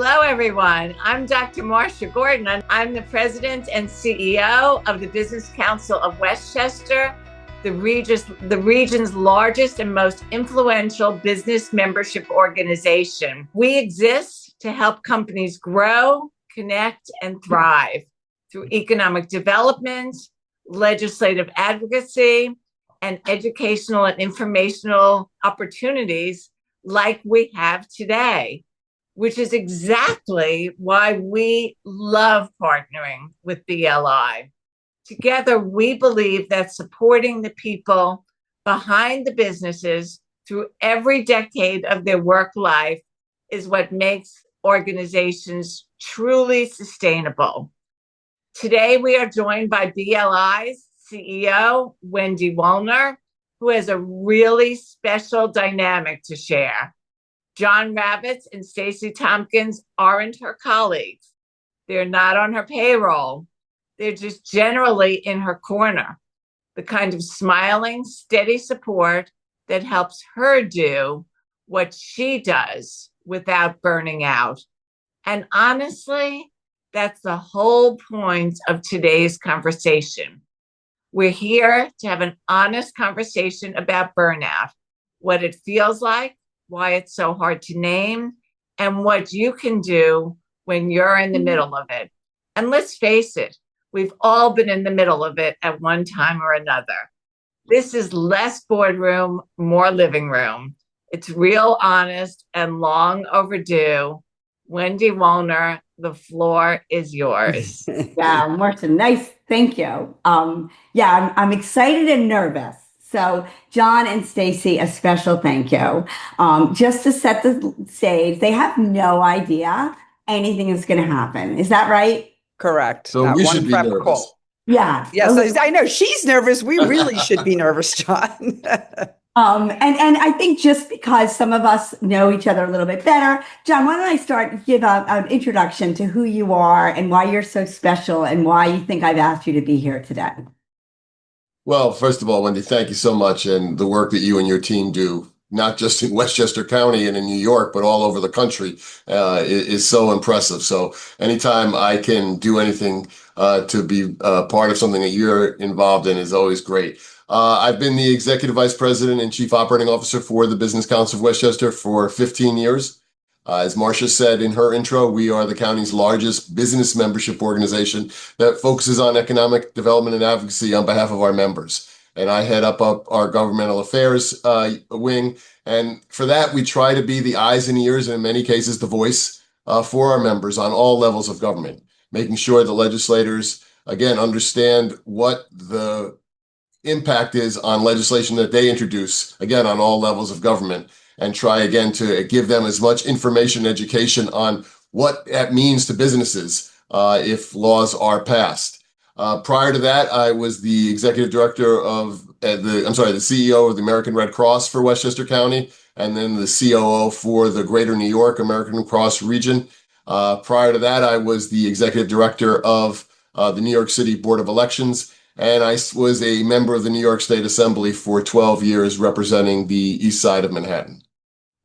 Hello, everyone. I'm Dr. Marcia Gordon. I'm the president and CEO of the Business Council of Westchester, the region's largest and most influential business membership organization. We exist to help companies grow, connect, and thrive through economic development, legislative advocacy, and educational and informational opportunities like we have today, which is exactly why we love partnering with BLI. Together, we believe that supporting the people behind the businesses through every decade of their work life is what makes organizations truly sustainable. Today, we are joined by BLI's CEO, Wendy Wollner, who has a really special dynamic to share. John Ravitz and Stacey Tompkins aren't her colleagues. They're not on her payroll. They're just generally in her corner, the kind of smiling, steady support that helps her do what she does without burning out. And honestly, that's the whole point of today's conversation. We're here to have an honest conversation about burnout, what it feels like, why it's so hard to name, and what you can do when you're in the middle of it. And let's face it, we've all been in the middle of it at one time or another. This is less boardroom, more living room. It's real, honest, and long overdue. Wendy Wollner, the floor is yours. Yeah, Marcia, nice. Thank you. I'm excited and nervous. So John and Stacey, a special thank you. Just to set the stage, they have no idea anything is going to happen. Is that right? Correct. So we should be nervous. Call. Yeah. Yes, I know she's nervous. We really should be nervous, John. And I think just because some of us know each other a little bit better, John, why don't I give an introduction to who you are and why you're so special and why you think I've asked you to be here today. Well, first of all, Wendy, thank you so much. And the work that you and your team do, not just in Westchester County and in New York, but all over the country, is so impressive. So anytime I can do anything to be part of something that you're involved in is always great. I've been the Executive Vice President and Chief Operating Officer for the Business Council of Westchester for 15 years. As Marcia said in her intro, we are the county's largest business membership organization that focuses on economic development and advocacy on behalf of our members. And I head up our governmental affairs wing. And for that, we try to be the eyes and ears, and in many cases, the voice for our members on all levels of government, making sure the legislators, again, understand what the impact is on legislation that they introduce, again, on all levels of government, and try again to give them as much information and education on what that means to businesses if laws are passed. Prior to that, I was the executive director of the CEO of the American Red Cross for Westchester County, and then the COO for the Greater New York American Cross region. Prior to that, I was the executive director of the New York City Board of Elections, and I was a member of the New York State Assembly for 12 years representing the east side of Manhattan.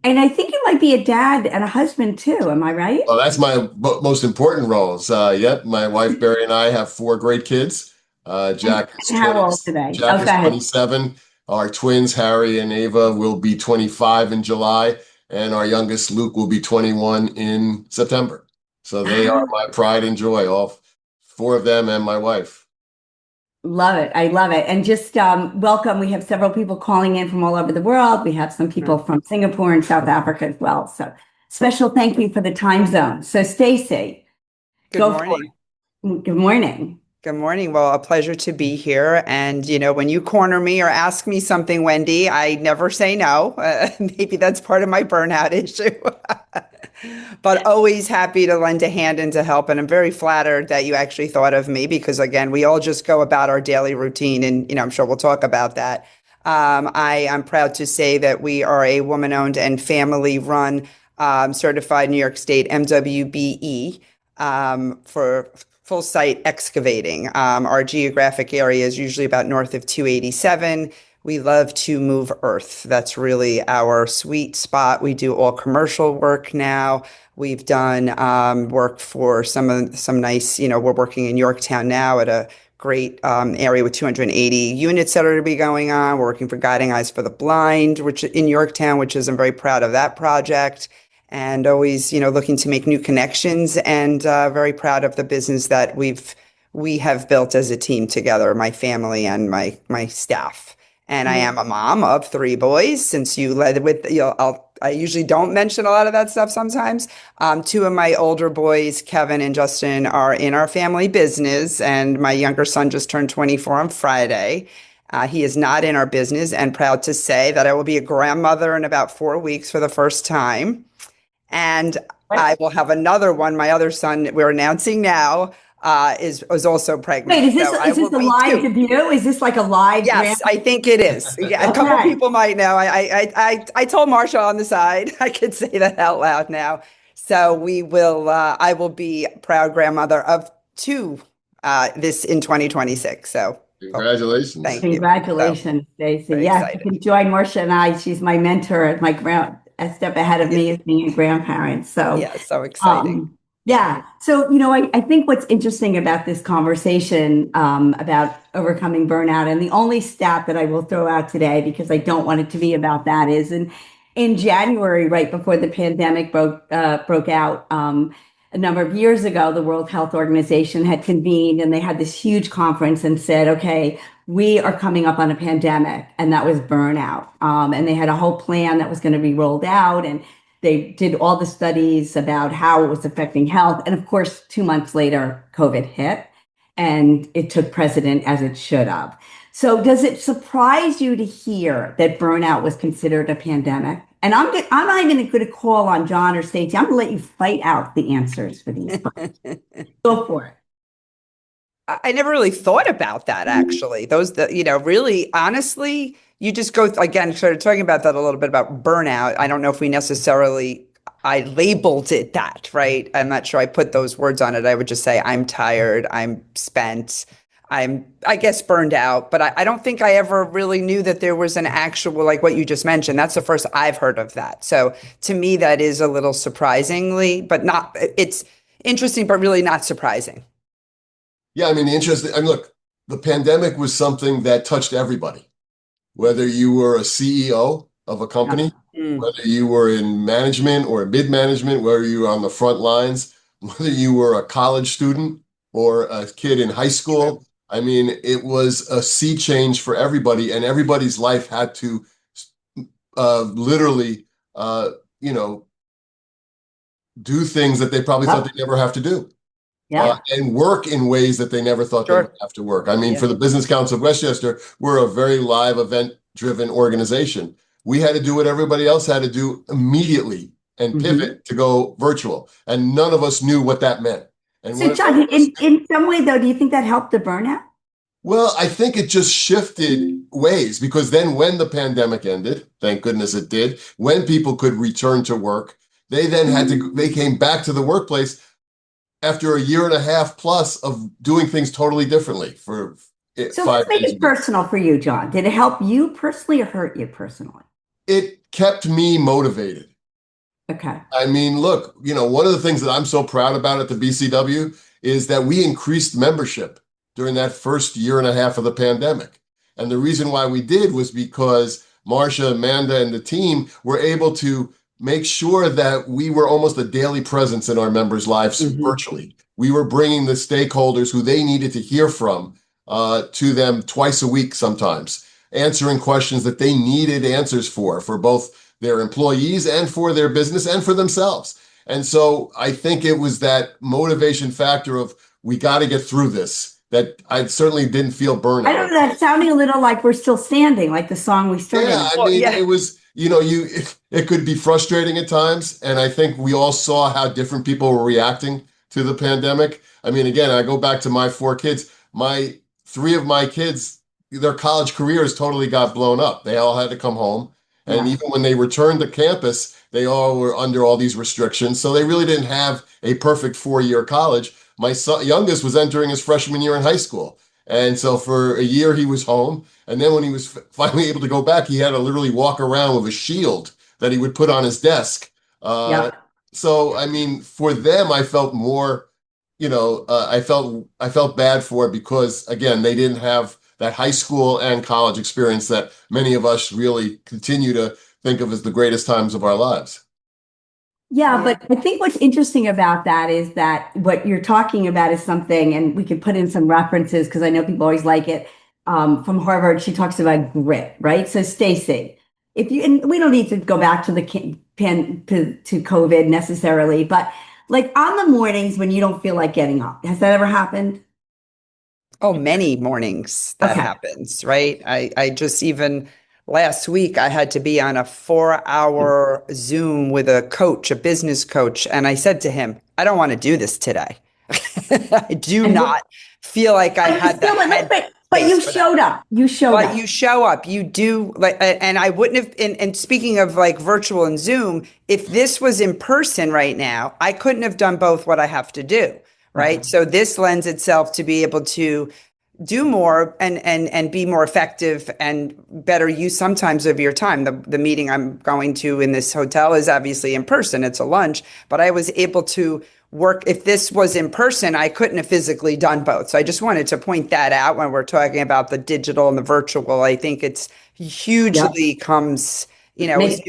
And I think you might be a dad and a husband too. Am I right? Oh, that's my most important roles. Yep, my wife Barry and I have 4 great kids. Jack is how old today? Jack is 27. Our twins, Harry and Ava, will be 25 in July, and our youngest, Luke, will be 21 in September. So they are my pride and joy, all 4 of them and my wife. Love it. I love it. And just welcome. We have several people calling in from all over the world. We have some people from Singapore and South Africa as well. So special thank you for the time zone. So Stacey, Good morning. Good morning. Good morning. Well, a pleasure to be here. And, when you corner me or ask me something, Wendy, I never say no. Maybe that's part of my burnout issue. But always happy to lend a hand and to help. And I'm very flattered that you actually thought of me because, again, we all just go about our daily routine. And, I'm sure we'll talk about that. I am proud to say that we are a woman-owned and family-run certified New York State MWBE for full site excavating. Our geographic area is usually about north of 287. we love to move earth. That's really our sweet spot. We do all commercial work now. We've done work for some nice, we're working in Yorktown now at a great area with 280 units that are to be going on. We're working for Guiding Eyes for the Blind, which in Yorktown, which is I'm very proud of that project, and always, looking to make new connections, and very proud of the business that we have built as a team together, my family and my staff. And I am a mom of 3 boys. Since you led with, I usually don't mention a lot of that stuff sometimes. 2 of my older boys, Kevin and Justin, are in our family business, and my younger son just turned 24 on Friday. He is not in our business, and proud to say that I will be a grandmother in about 4 weeks for the first time. And I will have another one. My other son, we're announcing now, is also pregnant. Wait, is this a live debut? Is this like a live? Yes, I think it is. Yeah, a couple people might know. I told Marsha on the side. I could say that out loud now. So we will. I will be proud grandmother of 2 this in 2026. So congratulations! Thank you. Congratulations, Stacey. Yes, you can join Marsha and I. She's my mentor, a step ahead of me as being a grandparent. So yeah, so exciting. Yeah. So, I think what's interesting about this conversation about overcoming burnout, and the only stat that I will throw out today, because I don't want it to be about that, is in January, right before the pandemic broke out, a number of years ago, the World Health Organization had convened, and they had this huge conference and said, okay, we are coming up on a pandemic, and that was burnout. And they had a whole plan that was going to be rolled out, and they did all the studies about how it was affecting health. And of course, 2 months later, COVID hit, and it took precedent as it should have. So does it surprise you to hear that burnout was considered a pandemic? And I'm not even going to call on John or Stacey. I'm going to let you fight out the answers for these. Go for it. I never really thought about that, actually. Really, honestly, you just go, again, started talking about that a little bit about burnout. I don't know if I labeled it that, right? I'm not sure I put those words on it. I would just say, I'm tired, I'm spent, I guess, burned out. But I don't think I ever really knew that there was an actual, like what you just mentioned. That's the first I've heard of that. So to me, that is a little surprisingly, it's interesting, but really not surprising. Yeah, look, the pandemic was something that touched everybody. Whether you were a CEO of a company, whether you were in management or mid-management, whether you were on the front lines, whether you were a college student or a kid in high school. It was a sea change for everybody, and everybody's life had to literally, do things that they probably thought they'd never have to do. And work in ways that they never thought they would have to work. For the Business Council of Westchester, we're a very live, event-driven organization. We had to do what everybody else had to do immediately and pivot to go virtual. And none of us knew what that meant. And so, John, in some way, though, do you think that helped the burnout? Well, I think it just shifted ways, because then when the pandemic ended, thank goodness it did, when people could return to work, they then they came back to the workplace after a year and a half plus of doing things totally differently for 5 years. So let's make it personal for you, John. Did it help you personally or hurt you personally? It kept me motivated. Okay. Look, one of the things that I'm so proud about at the BCW is that we increased membership during that first year and a half of the pandemic. And the reason why we did was because Marsha, Amanda, and the team were able to make sure that we were almost a daily presence in our members' lives virtually. We were bringing the stakeholders who they needed to hear from to them twice a week sometimes, answering questions that they needed answers for both their employees and for their business and for themselves. And so I think it was that motivation factor of, we got to get through this, that I certainly didn't feel burnout. I don't know, that's sounding a little like We're Still Standing, like the song we started. Yeah, it was, it could be frustrating at times. And I think we all saw how different people were reacting to the pandemic. Again, I go back to my 4 kids. 3 of my kids, their college careers totally got blown up. They all had to come home. And even when they returned to campus, they all were under all these restrictions. So they really didn't have a perfect 4-year college. My youngest was entering his freshman year in high school. And so for a year he was home. And then when he was finally able to go back, he had to literally walk around with a shield that he would put on his desk. Yeah. So, I mean, for them, I felt more, I felt bad for it because again, they didn't have that high school and college experience that many of us really continue to think of as the greatest times of our lives. Yeah, but I think what's interesting about that is that what you're talking about is something, and we could put in some references because I know people always like it. From Harvard, she talks about grit, right? So, Stacey, if you, and we don't need to go back to the pen to COVID necessarily, but like on the mornings when you don't feel like getting up, has that ever happened? Oh, many mornings that Okay. happens, right? I just even last week I had to be on a 4-hour Zoom with a coach, a business coach, and I said to him, I don't want to do this today. I do And not feel like I but you had the still, but headspace you for that. showed up. You showed But up. you show up, you do like, and I wouldn't have. And speaking of like virtual and Zoom, if this was in person right now, I couldn't have done both what I have to do, right? Right. So this lends itself to be able to do more and be more effective and better use sometimes of your time. The meeting I'm going to in this hotel is obviously in person. It's a lunch, but I was able to work. If this was in person, I couldn't have physically done both. So I just wanted to point that out when we're talking about the digital and the virtual. I think it's Yep. hugely comes, it was Make,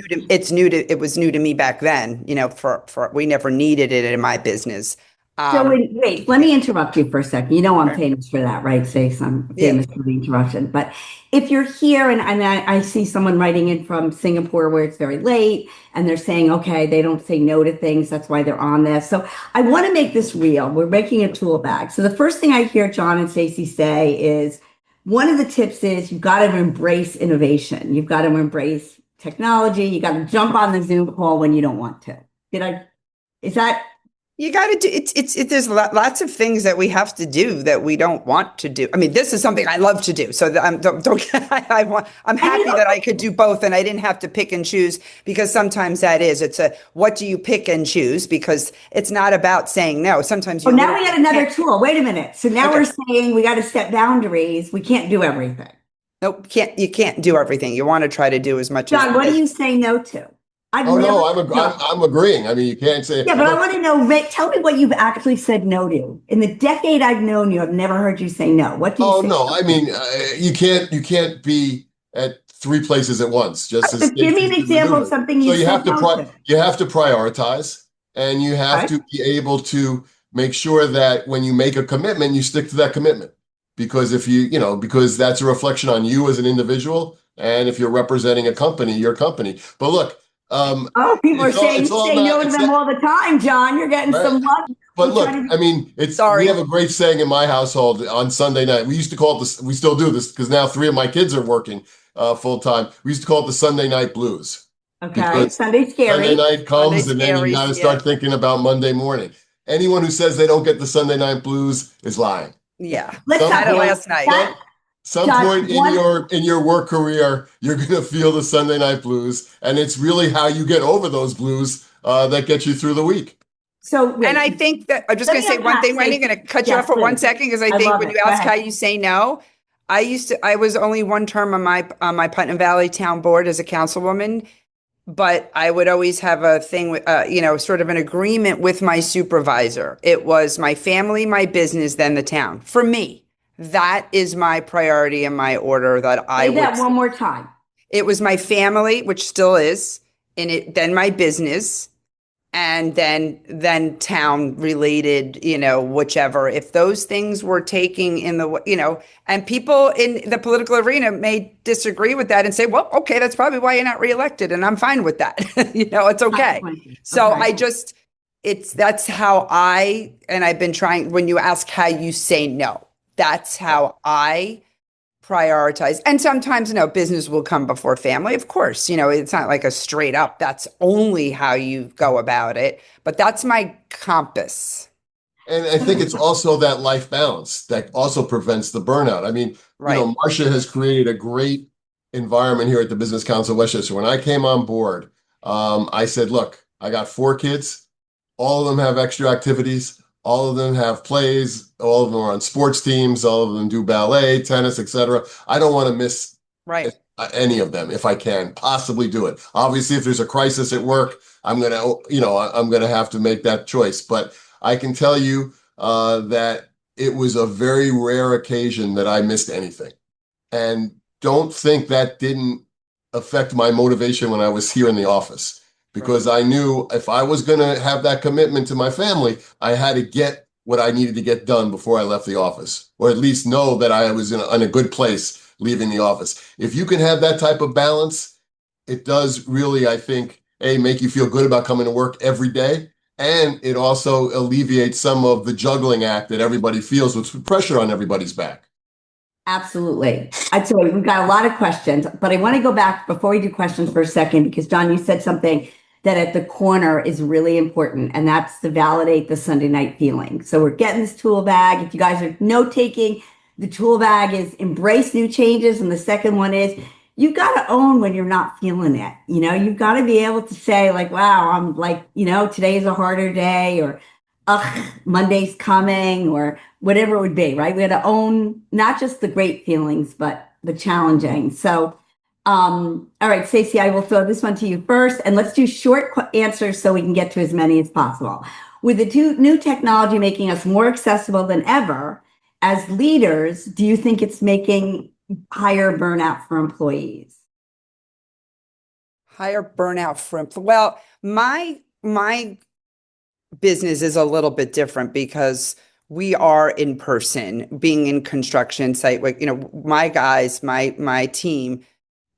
it was new to me back then, for we never needed it in my business. So Um, wait, let me interrupt you for a second. You know I'm Sure. famous for that, right? Say I'm Yeah. famous for the interruption. But if you're here and I see someone writing in from Singapore where it's very late and they're saying, okay, they don't say no to things. That's why they're on this. So I want to make this real. We're making a tool bag. So the first thing I hear John and Stacey say is one of the tips is you've got to embrace innovation. You've got to embrace technology. You got to jump on the Zoom call when you don't want to. Is that You got to do there's lots of things that we have to do that we don't want to do. I mean, this is something I love to do. So don't I'm happy that I could do both and I didn't have to pick and choose because sometimes it's a what do you pick and choose because it's not about saying no. Sometimes Oh, you now we literally got another can't. tool. Wait a minute. So now Okay. we're saying we got to set boundaries. We can't do everything. Nope, you can't do everything. You want to try to do as much John, what do as you say no to? I've Oh never no, no. I'm agreeing. I mean, you can't say, Yeah, but I look, want to know, Rick, tell me what you've actually said no to. In the decade I've known you, I've never heard you say no. What do you oh say? no, I mean, you can't be at three places at once, just as So give me Stacey's an been example of maneuvering. something So you've said no to. you have to prioritize, and you have Okay. to be able to make sure that when you make a commitment, you stick to that commitment. Because if because that's a reflection on you as an individual, and if you're representing a company, your company. But look, Oh, people are saying it's you all say no not to it's them all the time, John. You're getting right. some love. But We try look, to I be. mean, we sorry. have a great saying in my household on Sunday night. We used to call it this, we still do this because now three of my kids are working full time. We used to call it the Sunday night blues Okay. because Sunday Sunday scary. night Sunday comes and then you got to scaries, yeah. start thinking about Monday morning. Anyone who says they don't get the Sunday night blues is lying. Yeah. Let's Some Had it talk. point, last night. some, That, some John, point one. in your work career, you're going to feel the Sunday night blues, and it's really how you get over those blues that get you through the week. So And I wait, think that I'm just let going me to say one unpack. thing, Wendy. I'm going to cut you Yes, off for one please. second because I I think love when it. you Go ask how ahead. you say no, I was only one term on my Putnam Valley Town Board as a councilwoman, but I would always have a thing with sort of an agreement with my supervisor. It was my family, my business, then the town. For me, that is my priority and my order that I Say would. that one more time. It was my family, which still is, and then my business and then town related, whichever. If those things were taking in and people in the political arena may disagree with that and say, well, okay, that's probably why you're not reelected, and I'm fine with that. It's okay. Consequences. So Okay. that's how and I've been trying. When you ask how you say no, that's how I prioritize. And sometimes, business will come before family. Of course, it's not like a straight up, that's only how you go about it. But that's my compass. And I think it's also that life balance that also prevents the burnout. I mean, Right. Marcia has created a great environment here at the Business Council of Westchester. When I came on board, I said, look, I got 4 kids. All of them have extra activities. All of them have plays. All of them are on sports teams. All of them do ballet, tennis, etc. I don't want to miss Right. any of them if I can possibly do it. Obviously, if there's a crisis at work, I'm gonna have to make that choice. But I can tell you that it was a very rare occasion that I missed anything, and don't think that didn't affect my motivation when I was here in the office, because I knew if I was going to have that commitment to my family, I had to get what I needed to get done before I left the office, or at least know that I was in a good place leaving the office. If you can have that type of balance, it does really, I think, make you feel good about coming to work every day. And it also alleviates some of the juggling act that everybody feels with pressure on everybody's back. Absolutely. I'd say we've got a lot of questions, but I want to go back before we do questions for a second, because John, you said something that at the corner is really important, and that's to validate the Sunday night feeling. So we're getting this tool bag. If you guys are note taking, the tool bag is embrace new changes. And the second one is you've got to own when you're not feeling it. You've got to be able to say like, wow, I'm like, today is a harder day, or ugh, Monday's coming, or whatever it would be, right? We had to own not just the great feelings, but the challenging. So, all right, Stacey, I will throw this one to you first, and let's do short answers so we can get to as many as possible. With the new technology making us more accessible than ever, as leaders, do you think it's making higher burnout for employees? Higher burnout for well, my business is a little bit different because we are in person, being in construction site. My guys, my team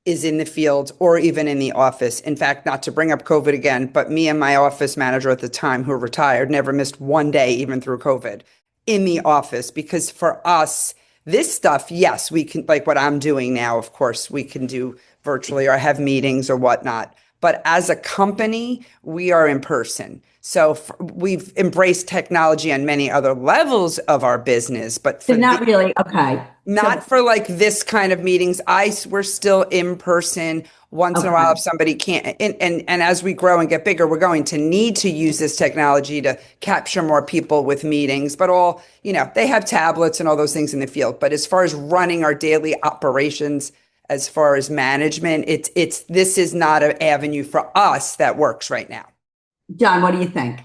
is in the field or even in the office. In fact, not to bring up COVID again, but me and my office manager at the time, who retired, never missed one day, even through COVID, in the office. Because for us, this stuff, yes, we can, like what I'm doing now, of course, we can do virtually or have meetings or whatnot. But as a company, we are in person. So we've embraced technology on many other levels of our business, but for not really. Okay. Not for like this kind of meetings. We're still in person. Once in a while, if somebody can't, and as we grow and get bigger, we're going to need to use this technology to capture more people with meetings. But they have tablets and all those things in the field. But as far as running our daily operations, as far as management, this is not an avenue for us that works right now. John, what do you think?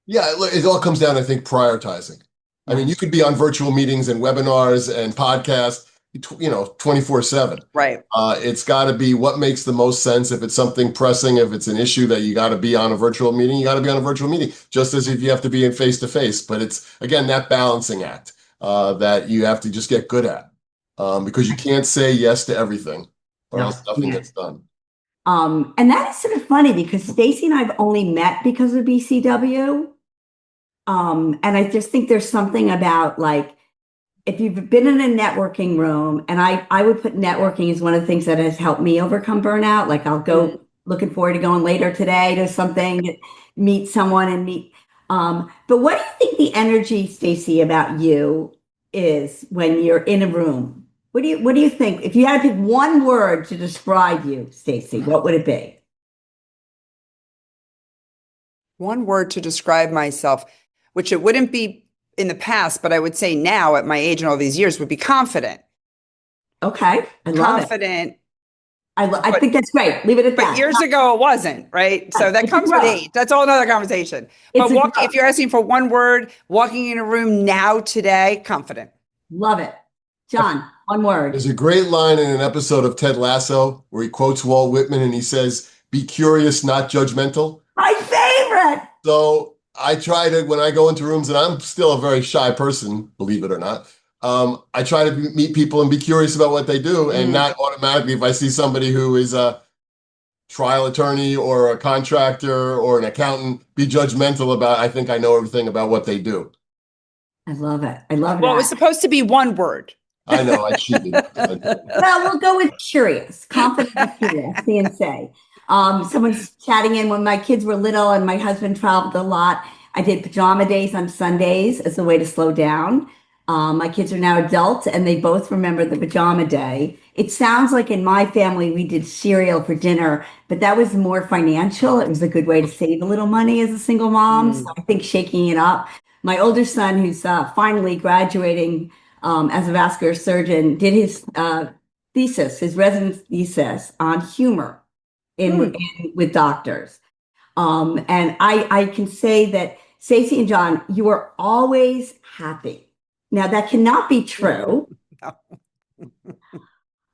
Yeah, it all comes down, I think, prioritizing. I mean, you could be on virtual meetings and webinars and podcasts, 24/7. Right. It's got to be what makes the most sense. If it's something pressing, if it's an issue that you got to be on a virtual meeting, you got to be on a virtual meeting, just as if you have to be in face-to-face. But it's, again, that balancing act that you have to just get good at, because you can't say yes to everything or else nothing gets done. And that is sort of funny because Stacey and I have only met because of BCW. And I just think there's something about like, if you've been in a networking room, and I would put networking as one of the things that has helped me overcome burnout. Like I'll go looking forward to going later today to something, meet someone and meet. But what do you think the energy, Stacey, about you is when you're in a room? What do you think? If you had to pick one word to describe you, Stacey, what would it be? One word to describe myself, which it wouldn't be in the past, but I would say now at my age and all these years, would be confident. Okay. I love confident. I think that's great. Leave it at that. But years ago, it wasn't, right? So that comes with age. That's all another conversation. But if you're asking for one word, walking in a room now, today, confident. Love it. John, one word. There's a great line in an episode of Ted Lasso where he quotes Walt Whitman and he says, "Be curious, not judgmental." My favorite. So I try to, when I go into rooms, and I'm still a very shy person, believe it or not, I try to meet people and be curious about what they do, and not automatically, if I see somebody who is a trial attorney or a contractor or an accountant, be judgmental about, I think I know everything about what they do. I love it. I love it. Well, it was supposed to be one word. I know, I cheated. Well, we'll go with curious, confident and curious, CNC. Someone's chatting in when my kids were little and my husband traveled a lot. I did pajama days on Sundays as a way to slow down. My kids are now adults and they both remember the pajama day. It sounds like in my family, we did cereal for dinner, but that was more financial. It was a good way to save a little money as a single mom. So I think shaking it up. My older son, who's finally graduating as a vascular surgeon, did his thesis, his residence thesis on humor with doctors. And I can say that Stacey and John, you are always happy. Now that cannot be true. No.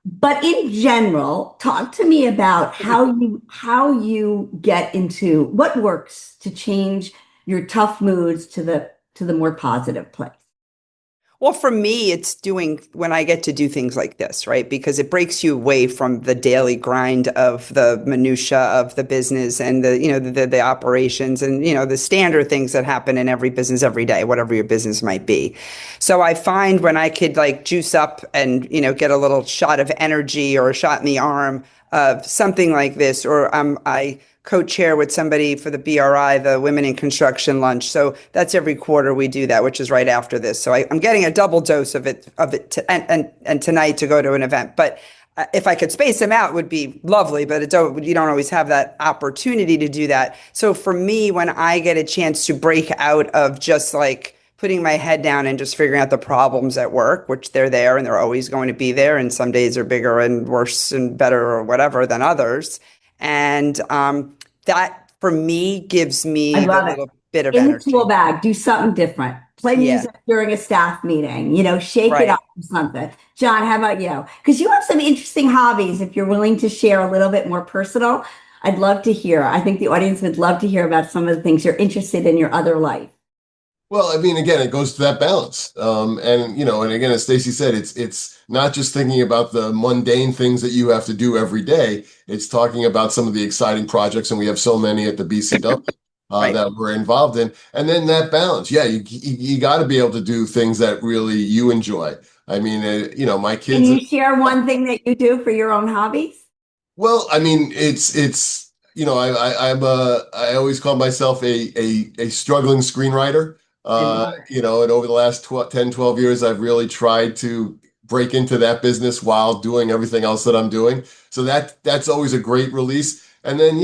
But in general, talk to me about how you get into what works to change your tough moods to the more positive place. Well, for me, it's doing when I get to do things like this, right? Because it breaks you away from the daily grind of the minutia of the business and the operations and, the standard things that happen in every business every day, whatever your business might be. So I find when I could like juice up and, get a little shot of energy or a shot in the arm of something like this, or I co-chair with somebody for the BRI, the Women in Construction Lunch. So that's every quarter we do that, which is right after this. So I'm getting a double dose of it and tonight to go to an event. But if I could space them out, it would be lovely. But you don't always have that opportunity to do that. So for me, when I get a chance to break out of just like putting my head down and just figuring out the problems at work, which they're there and they're always going to be there, and some days are bigger and worse and better or whatever than others. And that for me gives me a little bit of in energy. the tool bag, do something different. Play music during a staff meeting, shake it up or something. John, how about you? Because you have some interesting hobbies. If you're willing to share a little bit more personal, I'd love to hear. I think the audience would love to hear about some of the things you're interested in your other life. Well, I mean, again, it goes to that balance. And again, as Stacey said, it's not just thinking about the mundane things that you have to do every day. It's talking about some of the exciting projects, and we have so many at the BCW that we're involved in. And then that balance. Yeah, you got to be able to do things that really you enjoy. I mean, my kids. Can you share one thing that you do for your own hobbies? Well, I mean, it's I always call myself a struggling screenwriter. And over the last 10, 12 years, I've really tried to break into that business while doing everything else that I'm doing. So that's always a great release. And then,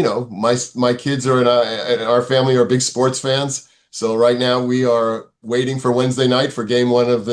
my kids are in our family are big sports fans. So right now we are waiting for Wednesday night for game one of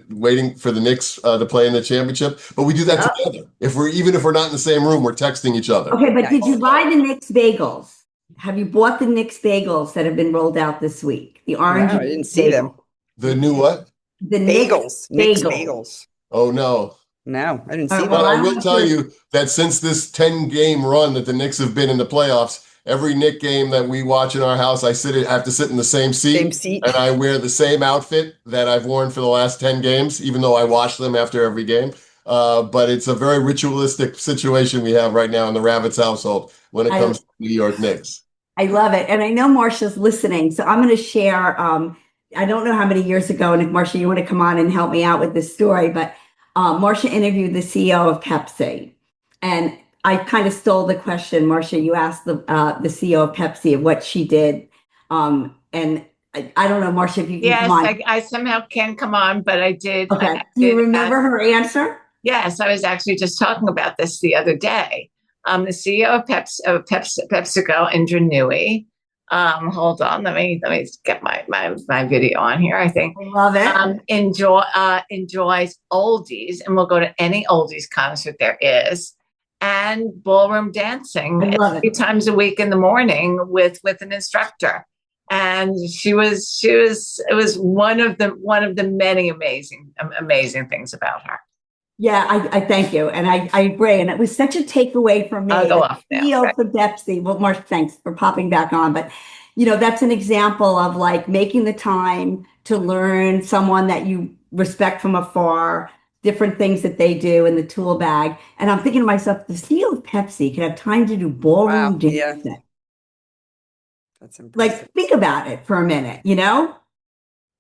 waiting for the Knicks to play in the championship. But we do that together. Even if we're not in the same room, we're texting each other. Okay, but did you buy the Knicks bagels? Have you bought the Knicks bagels that have been rolled out this week? The orange. Wow, I didn't see them. The new what? The bagels. Knicks bagels. Oh no. No, I didn't see them. But I will tell you that since this 10-game run that the Knicks have been in the playoffs, every Knick game that we watch in our house, I have to sit in the same seat. And I wear the same outfit that I've worn for the last 10 games, even though I wash them after every game. But it's a very ritualistic situation we have right now in the Ravitz household when it comes to New York Knicks. I love it. And I know Marcia's listening. So I'm going to share, I don't know how many years ago, and if Marcia, you want to come on and help me out with this story, but Marcia interviewed the CEO of Pepsi. And I kind of stole the question, Marcia. You asked the CEO of Pepsi of what she did. And I don't know, Marcia, if you can come on. Yes, I somehow can't come on, but I did. Okay. Do you remember her answer? Yes, I was actually just talking about this the other day. The CEO of PepsiCo, Indra Nooyi. Hold on, let me get my video on here. I think I love it. Enjoys oldies, and we'll go to any oldies concert there is, and ballroom dancing 3 times a week in the morning with an instructor. And it was one of the many amazing things about her. Yeah, I thank you. And I agree. And it was such a takeaway from me. I'll go off now. CEO for Pepsi. Well, Marcia, thanks for popping back on. But, that's an example of like making the time to learn someone that you respect from afar, different things that they do in the tool bag. And I'm thinking to myself, the CEO of Pepsi could have time to do ballroom dancing. Yeah. That's impressive. Like, think about it for a minute,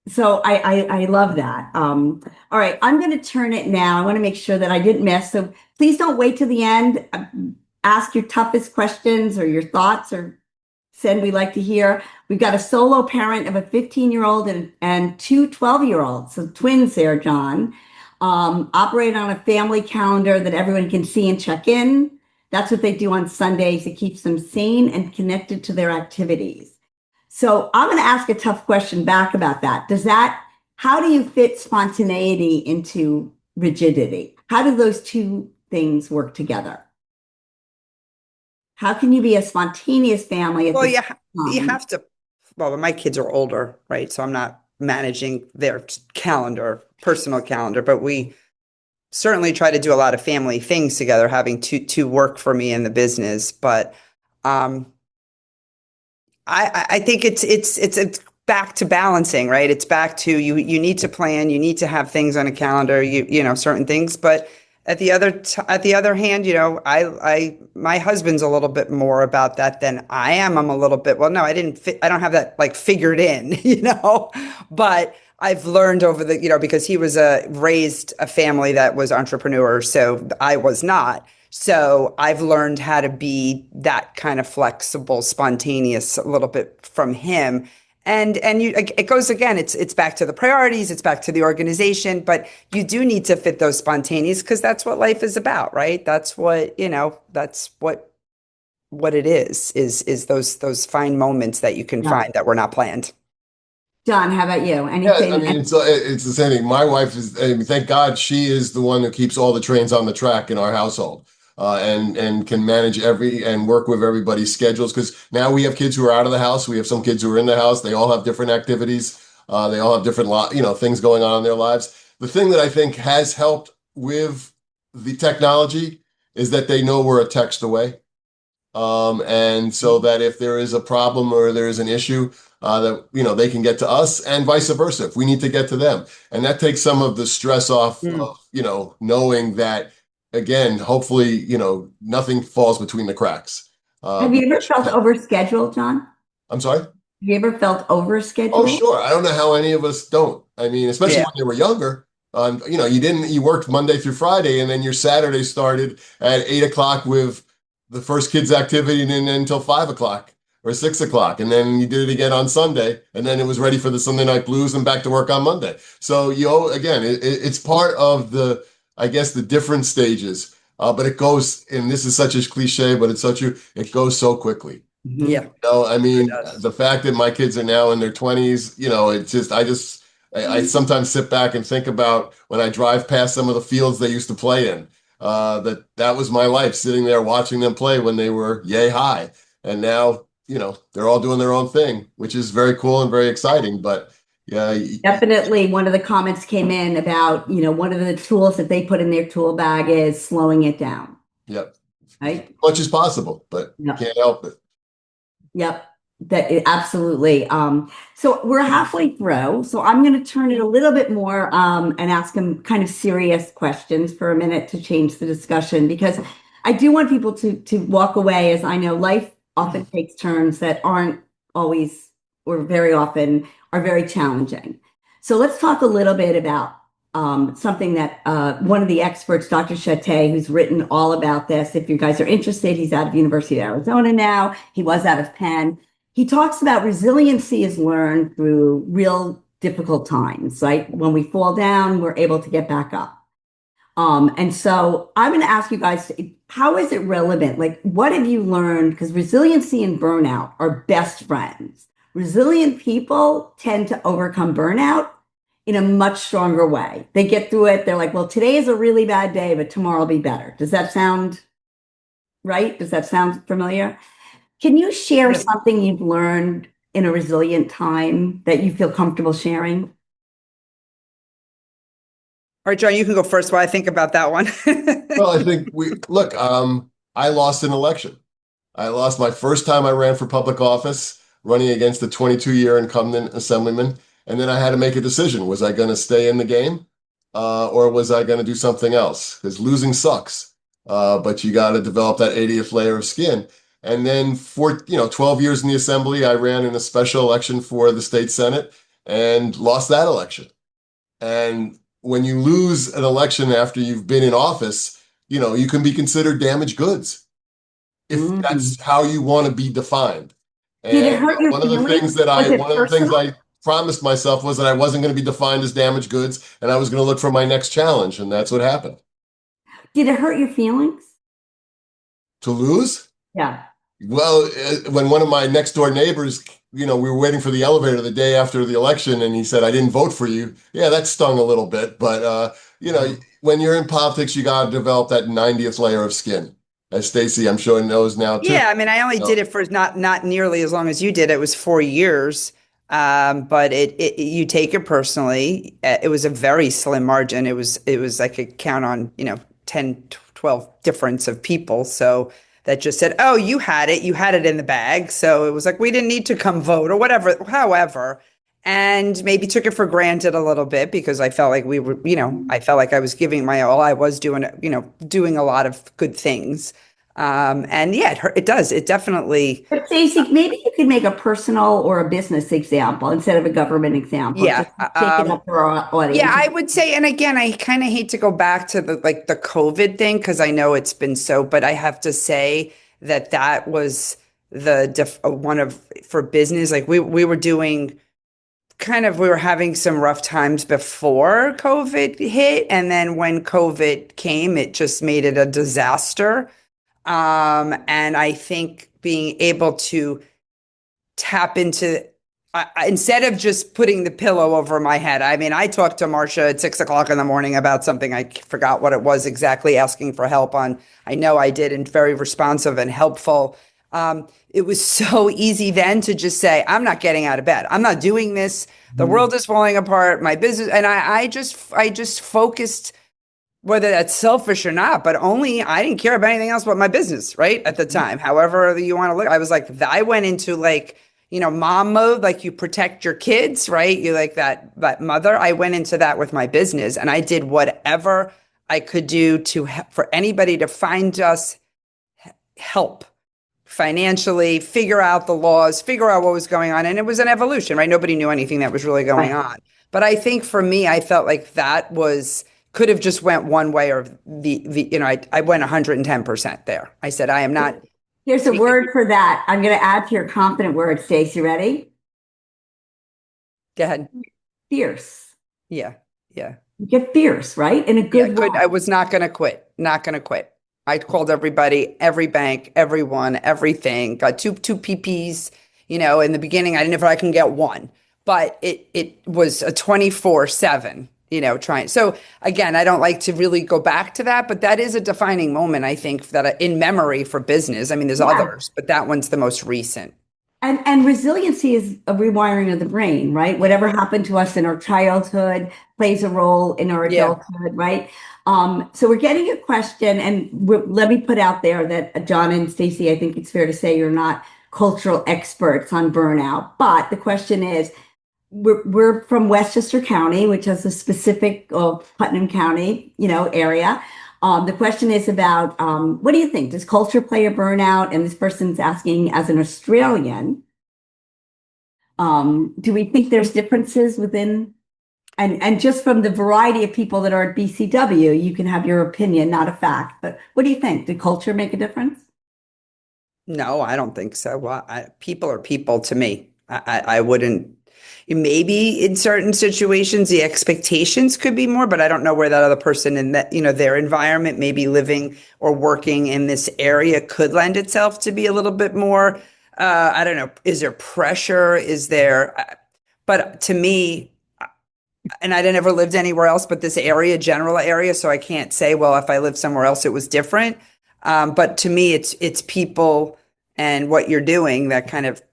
So I love that. All right, I'm going to turn it now. I want to make sure that I didn't miss. So please don't wait to the end. Ask your toughest questions or your thoughts or send we like to hear. We've got a solo parent of a 15-year-old and 2 12-year-olds. So twins there, John. Operate on a family calendar that everyone can see and check in. That's what they do on Sundays. It keeps them sane and connected to their activities. So I'm going to ask a tough question back about that. How do you fit spontaneity into rigidity? How do those two things work together? How can you be a spontaneous family at Well, the you same time? have to. Well, my kids are older, right? So I'm not managing their calendar, personal calendar, but we certainly try to do a lot of family things together, having two work for me in the business. But um, I think it's back to balancing, right? It's back to you need to plan, you need to have things on a calendar, you know, certain things. But at the other hand, you know, I my husband's a little bit more about that than I am. I'm a little bit, well, no, I don't have that like figured in, you know, but I've learned over the, you know, because he was raised a family that was entrepreneurs, so I was not. So I've learned how to be that kind of flexible, spontaneous a little bit from him. And it goes again, it's back to the priorities, it's back to the organization, but you do need to fit those spontaneous because that's what life is about, right? That's what, you know, that's what it is those fine moments that you can Yeah. find that were not planned. John, how about you? Yeah, Anything? I mean, it's the same thing. My wife is, I mean, thank God she is the one who keeps all the trains on the track in our household, and can manage and work with everybody's schedules. Because now we have kids who are out of the house. We have some kids who are in the house. They all have different activities. They all have different, things going on in their lives. The thing that I think has helped with the technology is that they know we're a text away. And so that if there is a problem or there is an issue, that, you know, they can get to us and vice versa if we need to get to them. And that takes some of the stress off of, you know, knowing that, again, hopefully, you know, nothing falls between the cracks. Have you ever felt overscheduled, John? I'm sorry? Have you ever felt Oh, overscheduled? sure. I don't know how any of us don't. I mean, especially Yeah. when they were younger. You know, you worked Monday through Friday, and then your Saturday started at 8 o'clock with the first kids' activity, and then until 5 o'clock or 6 o'clock. And then you did it again on Sunday, and then it was ready for the Sunday night blues and back to work on Monday. So, again, it's part of I guess, the different stages. But it goes, and this is such a cliche, but it's so true. It goes so quickly. Yeah. No, I mean, does. the fact that my kids are now in their 20s, you know, it's just, I sometimes sit back and think about when I drive past some of the fields they used to play in, that was my life, sitting there watching them play when they were yay high. And now, you know, they're all doing their own thing, which is very cool and very exciting. But yeah, Definitely, one of the comments came in about, you know, one of the tools that they put in their tool bag is slowing it down, yep, right? as much as possible, but Yeah. can't help it. Yep, absolutely. So we're halfway through, so I'm going to turn it a little bit more and ask them kind of serious questions for a minute to change the discussion, because I do want people to walk away, as I know life often takes turns that aren't always or very often are very challenging. So let's talk a little bit about something that one of the experts, Dr. Chate, who's written all about this. If you guys are interested, he's out of University of Arizona now. He was out of Penn. He talks about resiliency is learned through real difficult times, right? When we fall down, we're able to get back up. And so I'm going to ask you guys, how is it relevant? Like, what have you learned? Because resiliency and burnout are best friends. Resilient people tend to overcome burnout in a much stronger way. They get through it. They're like, well, today is a really bad day, but tomorrow will be better. Does that sound right? Does that sound familiar? Can you share something you've learned in a resilient time that you feel comfortable sharing? All right, John, you can go first while I think about that one. Well, I think I lost an election. I lost my first time I ran for public office, running against a 22-year incumbent assemblyman. And then I had to make a decision. Was I going to stay in the game, or was I going to do something else? Because losing sucks, but you got to develop that 80th layer of skin. And then for 12 years in the assembly, I ran in a special election for the state senate and lost that election. And when you lose an election after you've been in office, you can be considered damaged goods if that's how you want to be defined. And Did it hurt your one of the feelings? things I promised myself was that I wasn't going to be defined as damaged goods, and I was going to look for my next challenge, and that's what happened. Did it hurt your feelings? To lose? Yeah. Well, when one of my next door neighbors we were waiting for the elevator the day after the election, and he said, "I didn't vote for you." Yeah, that stung a little bit, but when you're in politics, you got to develop that 90th layer of skin, as Stacey, I'm sure, knows now too. Yeah, I mean, I only did it for not nearly as long as you did. It was 4 years, but you take it personally. It was a very slim margin. It was I could count on 10, 12 difference of people. So that just said, "Oh, you had it in the bag." So it was like we didn't need to come vote or whatever. However, and maybe took it for granted a little bit because I felt like we were, I felt like I was giving my all. I was doing, doing a lot of good things. And yeah, it does. It definitely. But Stacey, maybe you could make a personal or a business example instead of a government example. Yeah. Just take it up for our audience. Yeah, I would say, and again, I kind of hate to go back to the COVID thing because I know it's been but I have to say that was one of for business. Like we were doing we were having some rough times before COVID hit. And then when COVID came, it just made it a disaster. And I think being able to tap into, instead of just putting the pillow over my head, I mean, I talked to Marcia at 6 o'clock in the morning about something. I forgot what it was exactly, asking for help on. I know I did, and very responsive and helpful. It was so easy then to just say, I'm not getting out of bed. I'm not doing this. The world is falling apart. My business. And I just focused, whether that's selfish or not, but I didn't care about anything else but my business, right? At the time, however you want to look, I was like, I went into mom mode, like you protect your kids, right? You like that mother. I went into that with my business, and I did whatever I could do for anybody to find us help financially, figure out the laws, figure out what was going on. And it was an evolution, right? Nobody knew anything that was really going on. But I think for me, I felt like that could have just went one way, or I went 110% there. I said, I am not. Here's a word for that. I'm going to add to your confident word, Stacey. Ready? Go ahead. Fierce. Yeah. Yeah. You get fierce, right? In a good way. I was not going to quit. Not going to quit. I called everybody, every bank, everyone, everything. Got two PPs. In the beginning, I didn't know if I can get one, but it was a 24/7. Trying. So again, I don't like to really go back to that, but that is a defining moment, I think, that in memory for business. I mean, there's others, but that one's the most recent. And resiliency is a rewiring of the brain, right? Whatever happened to us in our childhood plays a role in our adulthood, right? So we're getting a question, and let me put out there that John and Stacey, I think it's fair to say you're not cultural experts on burnout, but the question is, we're from Westchester County, which has a specific Putnam County, area. The question is about what do you think? Does culture play a burnout? And this person's asking, as an Australian, do we think there's differences within? And just from the variety of people that are at BCW, you can have your opinion, not a fact. But what do you think? Did culture make a difference? No, I don't think so. Well, people are people to me. I wouldn't. Maybe in certain situations, the expectations could be more, but I don't know where that other person in that, their environment, maybe living or working in this area, could lend itself to be a little bit more. I don't know. Is there pressure? But to me, and I never lived anywhere else but this general area. So I can't say, well, if I lived somewhere else, it was different. But to me, it's people and what you're doing that kind of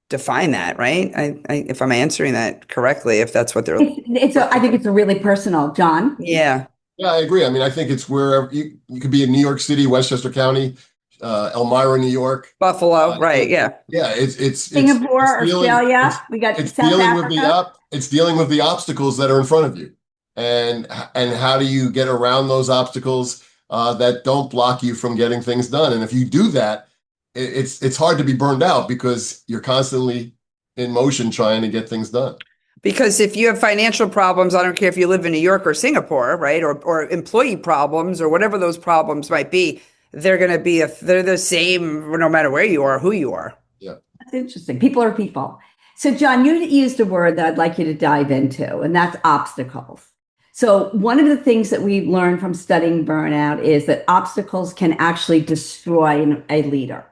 define that, right? If I'm answering that correctly, if that's what they're. I think it's a really personal, John. Yeah. Yeah, I agree. I mean, I think it's wherever you could be in New York City, Westchester County, Elmira, New York, Buffalo, right? Yeah. Yeah, it's Singapore, Australia. We got South Africa. It's dealing with the obstacles that are in front of you, and how do you get around those obstacles that don't block you from getting things done? And if you do that, it's hard to be burned out because you're constantly in motion trying to get things done. Because if you have financial problems, I don't care if you live in New York or Singapore, right? Or employee problems or whatever those problems might be, they're going to be, they're the same no matter where you are, who you are. Yeah. That's interesting. People are people. So John, you used a word that I'd like you to dive into, and that's obstacles. So one of the things that we've learned from studying burnout is that obstacles can actually destroy a leader.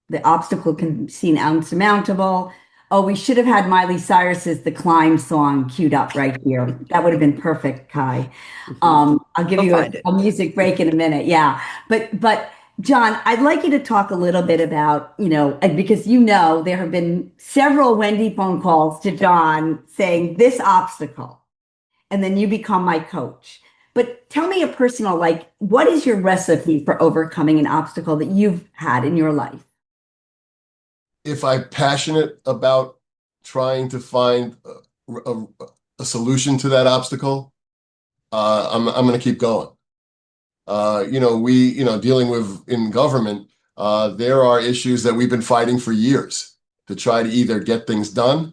The obstacle can seem unsurmountable. Oh, we should have had Miley Cyrus's "The Climb" song queued up right here. That would have been perfect, Kai. I'll give We'll you find it. a music break in a minute. Yeah, but John, I'd like you to talk a little bit about, because there have been several Wendy phone calls to John saying this obstacle, and then you become my coach. But tell me a personal, like, what is your recipe for overcoming an obstacle that you've had in your life? If I'm passionate about trying to find a solution to that obstacle, I'm going to keep going. Dealing with in government, there are issues that we've been fighting for years to try to either get things done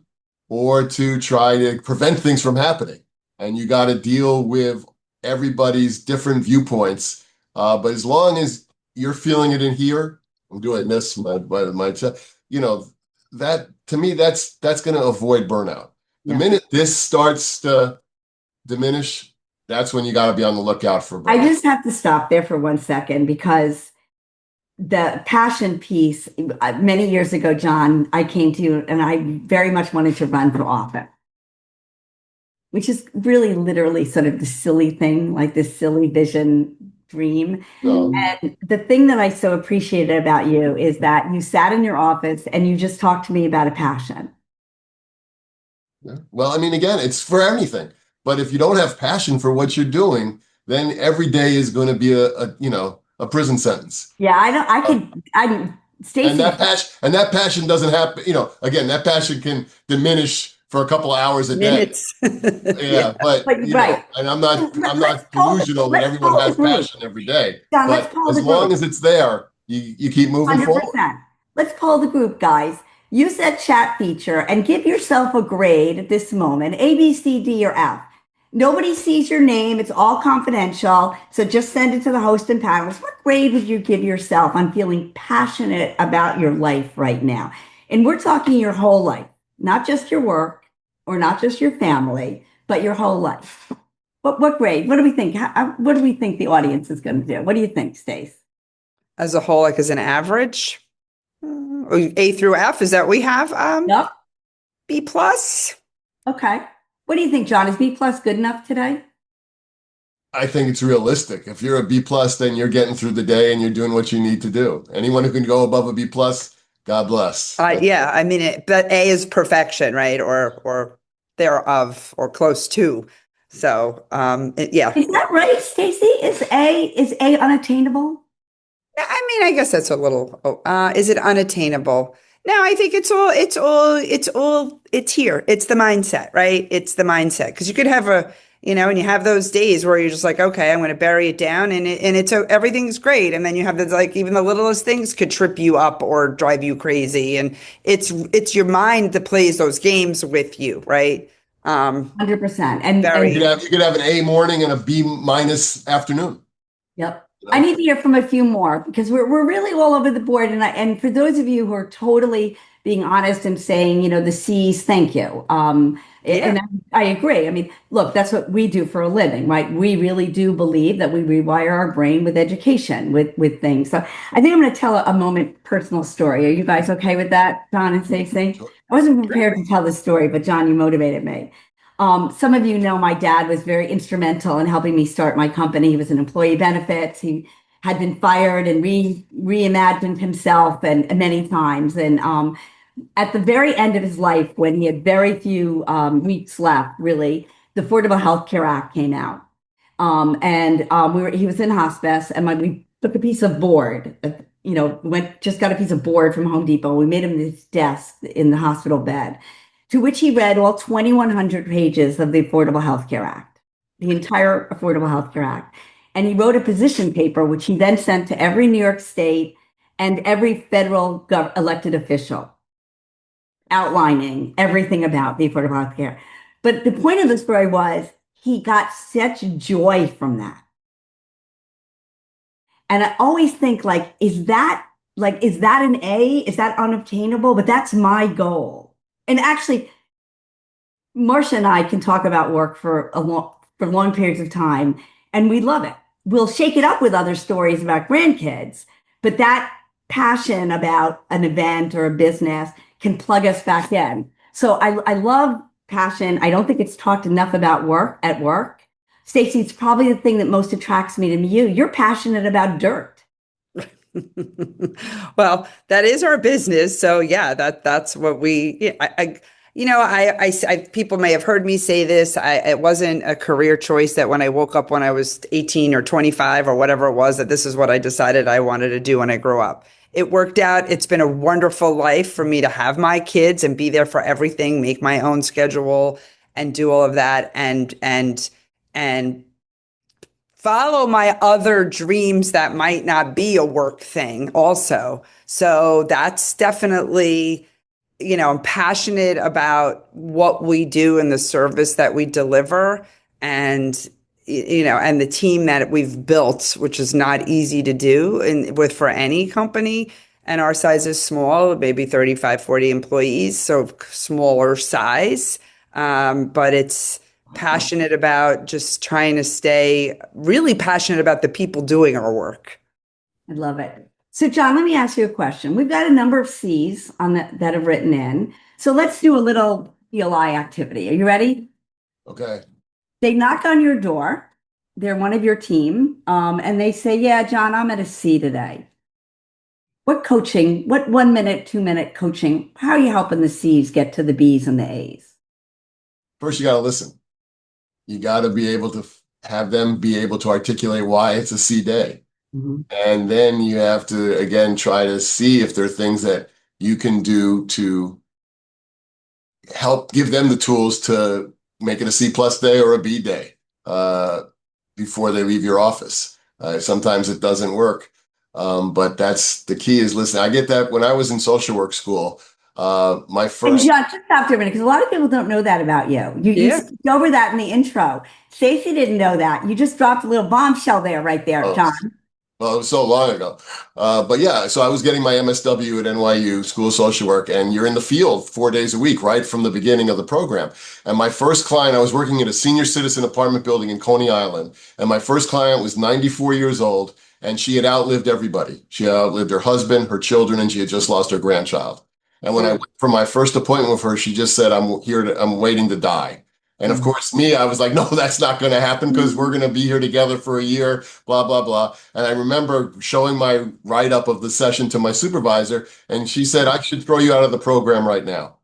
or to try to prevent things from happening. And you got to deal with everybody's different viewpoints. But as long as you're feeling it in here, I'm doing this, that to me, that's going to avoid burnout. The minute this starts to diminish, that's when you got to be on the lookout for burnout. I just have to stop there for 1 second because the passion piece, many years ago, John, I came to you and I very much wanted to run for office, which is really literally sort of the silly thing, like this silly vision dream. And the thing that I so appreciated about you is that you sat in your office and you just talked to me about a passion. Yeah. Well, I mean, again, it's for anything. But if you don't have passion for what you're doing, then every day is going to be a prison sentence. Yeah, Stacey. And that passion doesn't happen. Again, that passion can diminish for a couple of hours a Minutes. day. Yeah, but right. And I'm not delusional that everyone has passion every day. John, but as long as it's there, you keep moving 100%. Forward. Let's poll the group, guys. Use that chat feature and give yourself a grade at this moment, A, B, C, D, or F. Nobody sees your name. It's all confidential. So just send it to the host and panelists. What grade would you give yourself on feeling passionate about your life right now? And we're talking your whole life, not just your work or not just your family, but your whole life. What grade? What do we think? What do we think the audience is going to do? What do you think, Stace? As a whole, like as an average? A through F, is that what we have? Yep. B plus. Okay. What do you think, John? Is B plus good enough today? I think it's realistic. If you're a B plus, then you're getting through the day and you're doing what you need to do. Anyone who can go above a B plus, God bless. Yeah, I mean, but A is perfection, right? Or thereof, or close to. So, yeah. Is that right, Stacey? Is A unattainable? I mean, I guess that's a little. Is it unattainable? No, I think it's here. It's the mindset, right? It's the mindset. Because you could have and you have those days where you're just like, okay, I'm going to bury it down, and everything's great, and then you have the even the littlest things could trip you up or drive you crazy, and it's your mind that plays those games with you, right? 100%. And you could have an A morning and a B minus afternoon. Yep. I need to hear from a few more because we're really all over the board. And for those of you who are totally being honest and saying, the C's, thank you. And I agree. I mean, look, that's what we do for a living, right? We really do believe that we rewire our brain with education, with things. So I think I'm going to tell a personal story. Are you guys okay with that, John and Stacey? I wasn't prepared to tell this story, but John, you motivated me. Some of you know my dad was very instrumental in helping me start my company. He was in employee benefits. He had been fired and reimagined himself and many times. And at the very end of his life, when he had very few weeks left, really, the Affordable Health Care Act came out. He was in hospice, and we took a piece of board, got a piece of board from Home Depot. We made him this desk in the hospital bed, to which he read all 2,100 pages of the Affordable Health Care Act, the entire Affordable Health Care Act. And he wrote a position paper, which he then sent to every New York State and every federal elected official, outlining everything about the Affordable Health Care. But the point of the story was he got such joy from that. And I always think, is that an A? Is that unobtainable? But that's my goal. And actually, Marcia and I can talk about work for long periods of time, and we love it. We'll shake it up with other stories about grandkids, but that passion about an event or a business can plug us back in. So I love passion. I don't think it's talked enough about work at work. Stacey, it's probably the thing that most attracts me to you. You're passionate about dirt. Well, that is our business. So yeah, that's what people may have heard me say this. It wasn't a career choice that when I woke up when I was 18 or 25 or whatever it was, that this is what I decided I wanted to do when I grew up. It worked out. It's been a wonderful life for me to have my kids and be there for everything, make my own schedule and do all of that and follow my other dreams that might not be a work thing also. So that's definitely, I'm passionate about what we do and the service that we deliver and, and the team that we've built, which is not easy to do for any company. And our size is small, maybe 35, 40 employees. So smaller size. But it's passionate about just trying to stay really passionate about the people doing our work. I love it. So John, let me ask you a question. We've got a number of C's on that have written in. So let's do a little CLI activity. Are you ready? Okay. They knock on your door. They're one of your team. And they say, yeah, John, I'm at a C today. What 1 minute, 2 minute coaching, how are you helping the C's get to the B's and the A's? First, you got to listen. You got to be able to have them be able to articulate why it's a C day. Mm-hmm. And then you have to, again, try to see if there are things that you can do to help give them the tools to make it a C+ day or a B day before they leave your office. Sometimes it doesn't work. But that's the key is listen. I get that when I was in social work school, my first. And John, just stop there a minute, because a lot of people don't know that about you. You skipped over that in the intro. Stacey didn't know that. You just dropped a little bombshell there, right there, John. Well, it was so long ago. But yeah, so I was getting my MSW at NYU School of Social Work, and you're in the field 4 days a week, right from the beginning of the program. And my first client, I was working at a senior citizen apartment building in Coney Island, and my first client was 94 years old, and she had outlived everybody. She had outlived her husband, her children, and she had just lost her grandchild. And when I went for my first appointment with her, she just said, I'm waiting to die. And of course, I was like, no, that's not going to happen because we're going to be here together for a year, blah, blah, blah. And I remember showing my write-up of the session to my supervisor, and she said, I should throw you out of the program right now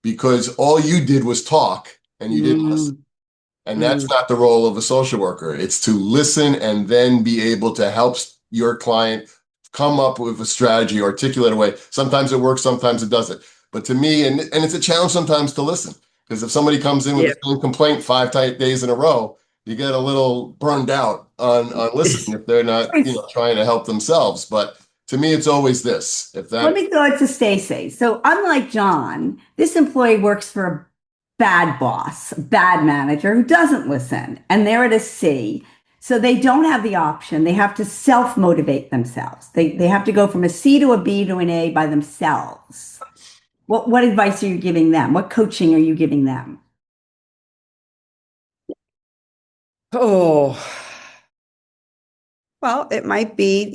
because all you did was talk and you didn't listen. And that's not the role of a social worker. It's to listen and then be able to help your client come up with a strategy, articulate a way. Sometimes it works, sometimes it doesn't. But to me, and it's a challenge sometimes to listen. Because if somebody comes in with the same complaint 5 days in a row, you get a little burned out on listening if they're not trying to help themselves. But to me, it's always this. Let me throw it to Stacey. So unlike John, this employee works for a bad boss, a bad manager who doesn't listen, and they're at a C. So they don't have the option. They have to self-motivate themselves. They have to go from a C to a B to an A by themselves. What advice are you giving them? What coaching are you giving them? Oh, well, it might be,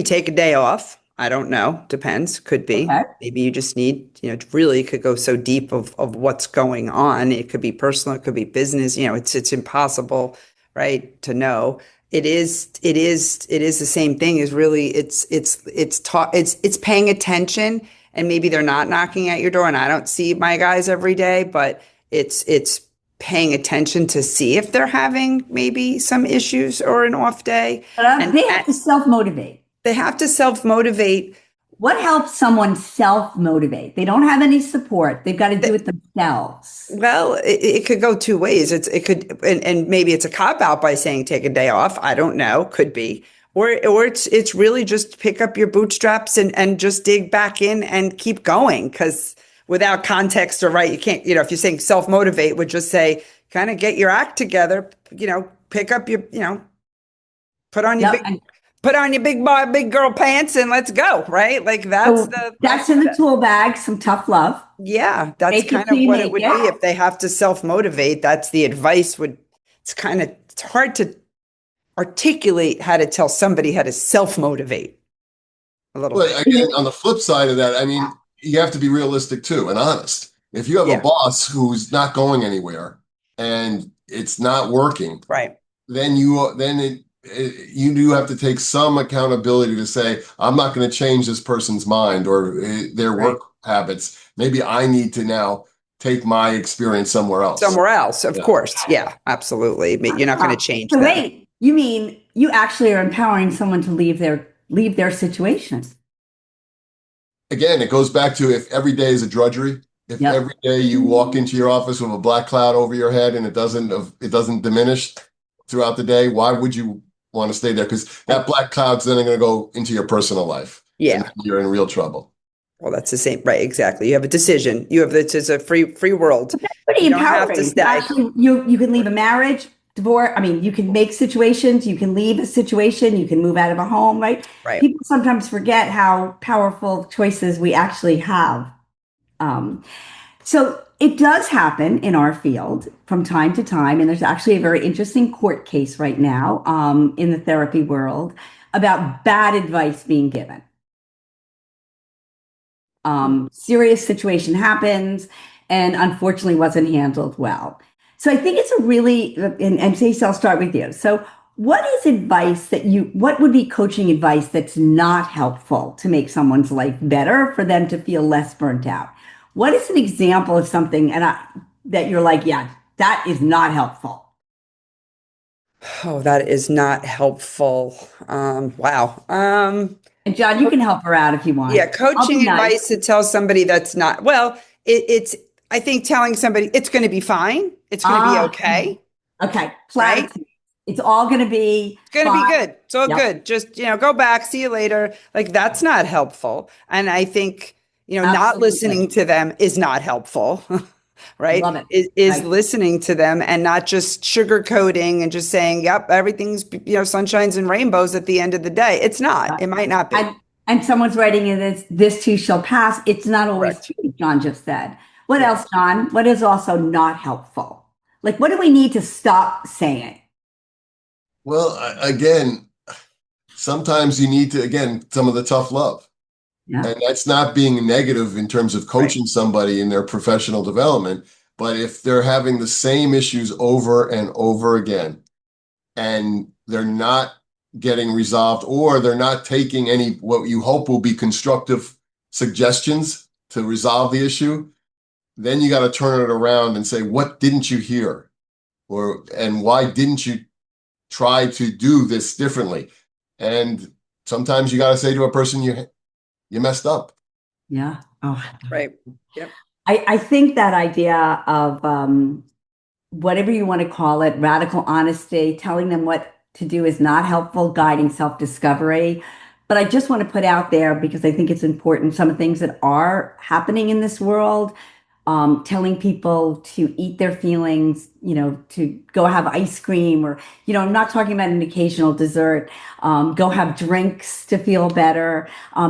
take a day off. I don't know. Depends. Could be. Okay. Maybe you just need, really could go so deep of what's going on. It could be personal. It could be business. It's impossible, right, to know. It is the same thing. Is really it's paying attention. And maybe they're not knocking at your door, and I don't see my guys every day, but it's paying attention to see if they're having maybe some issues or an off day. They have to self-motivate. They have to self-motivate. What helps someone self-motivate? They don't have any support. They've got to do it themselves. Well, it could go 2 ways. It could, and maybe it's a cop-out by saying take a day off. I don't know. Could be. Or it's really just pick up your bootstraps and just dig back in and keep going. Because without context or right, you can't, if you're saying self-motivate, would just say, kind of get your act together, pick up your, put on your big girl pants and let's go, right? Like that's in the tool bag, some tough love. Yeah, that's kind of what it would be if they have to self-motivate. That's the advice it's hard to articulate how to tell somebody how to self-motivate a little bit. Again, on the flip side of that, you have to be realistic too and honest. If you have a Yeah. boss who's not going anywhere and it's not working, Right. then you do have to take some accountability to say, I'm not going to change this person's mind or their Right. work habits. Maybe I need to now take my experience somewhere else. Somewhere else, of Yeah. course. Yeah, absolutely. You're not going to change So them. wait, you mean you actually are empowering someone to leave their situation? Again, it goes back to if every day is a drudgery, if Yep. every day you walk into your office with a black cloud over your head and it doesn't diminish throughout the day, why would you want to stay there? Because that black cloud's then going to go into your personal life. Yeah. And you're in real trouble. Well, that's the same, right? Exactly. You have a decision. It's a free world. That's pretty You don't have empowering. to stay. Actually, you can leave a marriage, divorce. I mean, you can make situations. You can leave a situation. You can move out of a home. Right? Right. People sometimes forget how powerful choices we actually have. So it does happen in our field from time to time, and there's actually a very interesting court case right now in the therapy world about bad advice being given. Serious situation happens and unfortunately wasn't handled well. So I think it's a really, and Stacey, I'll start with you. So what would be coaching advice that's not helpful to make someone's life better for them to feel less burnt out? What is an example of something that you're like, yeah, that is not helpful? Oh, that is not helpful. Wow. And John, you can help her out if you want. Yeah, I'll coaching be nice. advice to tell somebody that's not, well, it's, I think telling somebody it's going to be fine. It's going to be okay. Okay. Right? It's all going to be It's going to be good. It's all Yep. good. Just, go back, see you later. Like that's not helpful. And I think, not Absolutely. listening to them is not helpful. Right? Love it. Is Right. listening to them and not just sugarcoating and just saying, yep, everything's, sunshines and rainbows at the end of the day. It's not. It might not be. And someone's writing in this too shall pass. It's not always Correct. true, John just said. What else, John? What is also not helpful? Like, what do we need to stop saying? Well, again, sometimes you need to, some of the tough love. Yeah. And that's not being negative in terms of coaching somebody in their professional development. But if they're having the same issues over and over again, and they're not getting resolved, or they're not taking any what you hope will be constructive suggestions to resolve the issue, then you got to turn it around and say, what didn't you hear? And why didn't you try to do this differently? And sometimes you got to say to a person, you messed up. Yeah. Oh, Right. Yep. I think that idea of whatever you want to call it, radical honesty, telling them what to do is not helpful, guiding self-discovery. But I just want to put out there, because I think it's important, some things that are happening in this world, telling people to eat their feelings, to go have ice cream, or, I'm not talking about an occasional dessert, go have drinks to feel better.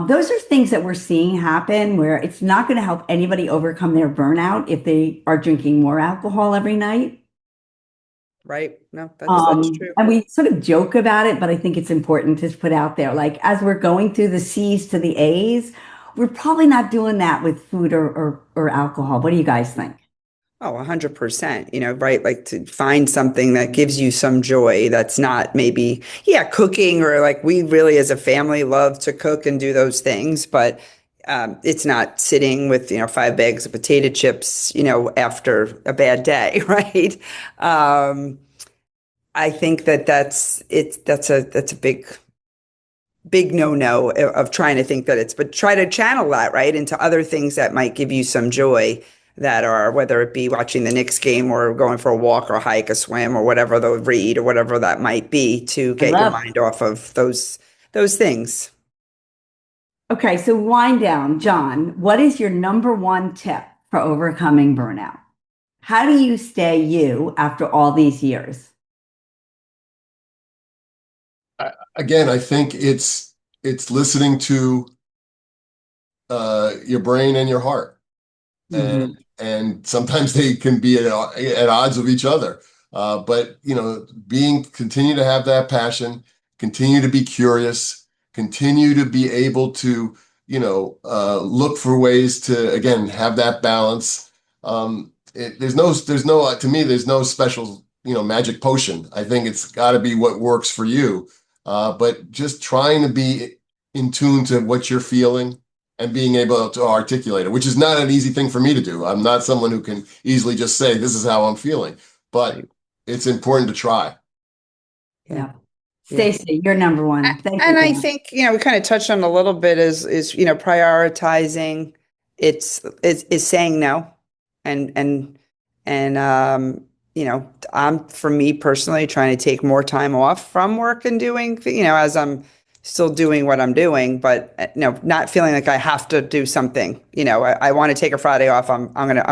Those are things that we're seeing happen where it's not going to help anybody overcome their burnout if they are drinking more alcohol every night. Right. No, that's true. And we sort of joke about it, but I think it's important to put out there, like, as we're going through the C's to the A's, we're probably not doing that with food or alcohol. What do you guys think? Oh, 100%, right? Like to find something that gives you some joy that's not maybe, cooking, or like we really as a family love to cook and do those things, but it's not sitting with, 5 bags of potato chips, after a bad day, right? I think that's a big no-no of trying to think that but try to channel that right into other things that might give you some joy, that are, whether it be watching the Knicks game or going for a walk or a hike, a swim, or whatever, the read or whatever that might be, to get your mind off of those things. Okay, so wind down, John. What is your number one tip for overcoming burnout? How do you stay you after all these years? Again, I think it's listening to your brain and your heart. Mm-hmm. And sometimes they can be at odds with each other. But continue to have that passion, continue to be curious, continue to be able to, look for ways to, again, have that balance. There's no, to me, there's no special, magic potion. I think it's got to be what works for you. But just trying to be in tune to what you're feeling and being able to articulate it, which is not an easy thing for me to do. I'm not someone who can easily just say, this is how I'm feeling, but it's important to try. Yeah. Stacey, you're number one. Thank you. And I think, we kind of touched on a little bit is prioritizing. It's saying no. And I'm, for me personally, trying to take more time off from work and doing, as I'm still doing what I'm doing, but not feeling like I have to do something. I want to take a Friday off. I'm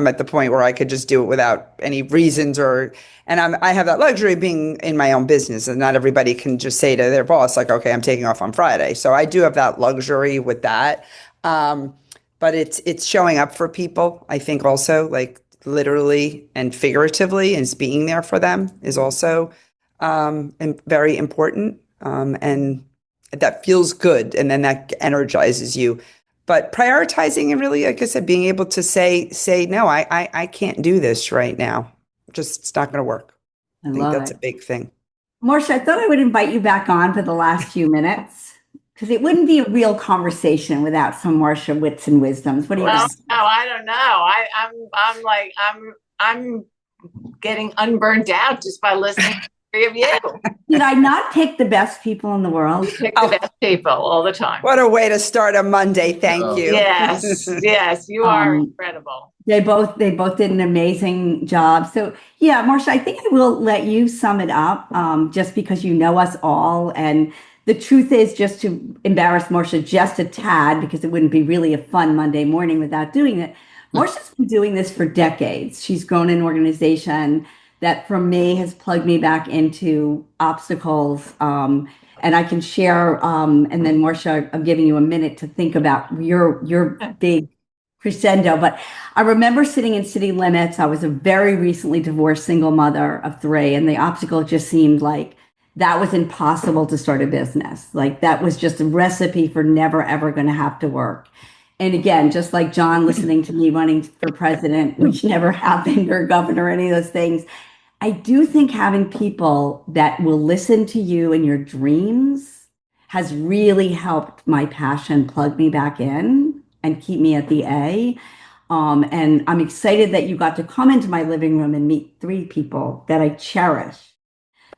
at the point where I could just do it without any reasons and I have that luxury of being in my own business, and not everybody can just say to their boss, like, okay, I'm taking off on Friday. So I do have that luxury with that. But it's showing up for people. I think also, like, literally and figuratively, and being there for them is also very important. And that feels good, and then that energizes you. But prioritizing and really, like I said, being able to say no, I can't do this right now. Just, it's not going to work. I think that's a big thing. Marsha, I thought I would invite you back on for the last few minutes, because it wouldn't be a real conversation without some Marsha wits and wisdoms. What do you think? No, I don't know. I'm getting unburned out just by listening to three of you. Did I not pick the best people in the world? You pick the best people all the time. What a way to start a Monday. Thank you. Yes, you are incredible. They both did an amazing job. So yeah, Marsha, I think I will let you sum it up, just because you know us all. And the truth is, just to embarrass Marsha just a tad, because it wouldn't be really a fun Monday morning without doing it. Marsha's been doing this for decades. She's grown an organization that, for me, has plugged me back into obstacles. And I can share, and then Marsha, I'm giving you a minute to think about your big crescendo. But I remember sitting in City Limits. I was a very recently divorced single mother of 3, and the obstacle just seemed like that was impossible to start a business. Like, that was just a recipe for never, ever going to have to work. And again, just like John listening to me running for president, which never happened, or governor, or any of those things, I do think having people that will listen to you and your dreams has really helped my passion plug me back in and keep me at the A. And I'm excited that you got to come into my living room and meet 3 people that I cherish,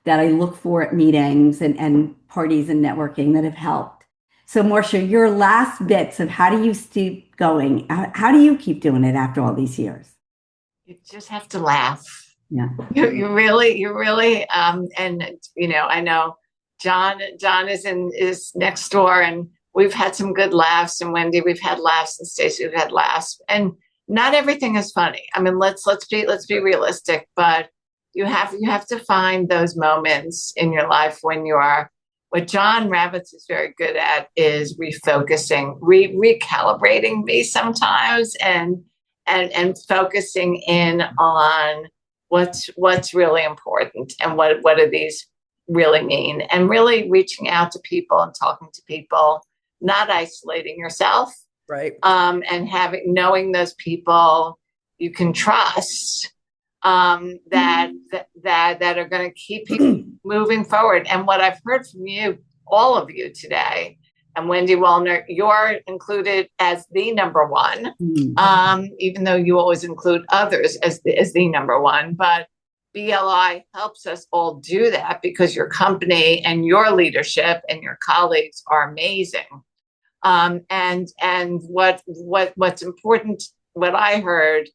that I look for at meetings and parties and networking that have helped. So Marsha, your last bits of how do you keep going? How do you keep doing it after all these years? You just have to laugh. Yeah. You really, and I know John is next door, and we've had some good laughs, and Wendy, we've had laughs, and Stacey, we've had laughs, and not everything is funny. I mean, let's be realistic, but you have to find those moments in your life when you are. What John Ravitz is very good at is refocusing, recalibrating me sometimes, and focusing in on what's really important, and what do these really mean, and really reaching out to people and talking to people, not isolating yourself, right? And knowing those people you can trust, that are going to keep you moving forward. And what I've heard from you, all of you today, and Wendy Wollner, you're included as the number one, even though you always include others as the number one. But BLI helps us all do that, because your company and your leadership and your colleagues are amazing. And what's important, what I heard,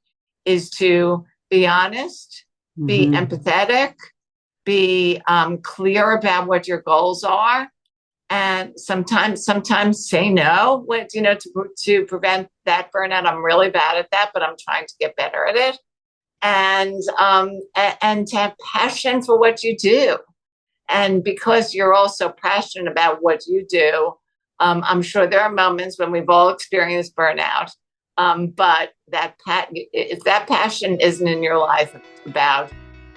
is to be honest, be empathetic, be clear about what your goals are, and sometimes say no. To prevent that burnout. I'm really bad at that, but I'm trying to get better at it. And to have passion for what you do, and because you're also passionate about what you do, I'm sure there are moments when we've all experienced burnout. But if that passion isn't in your life about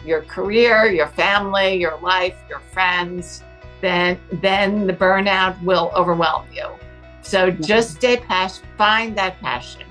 your career, your family, your life, your friends, then the burnout will overwhelm you. So just stay passionate, find that passion.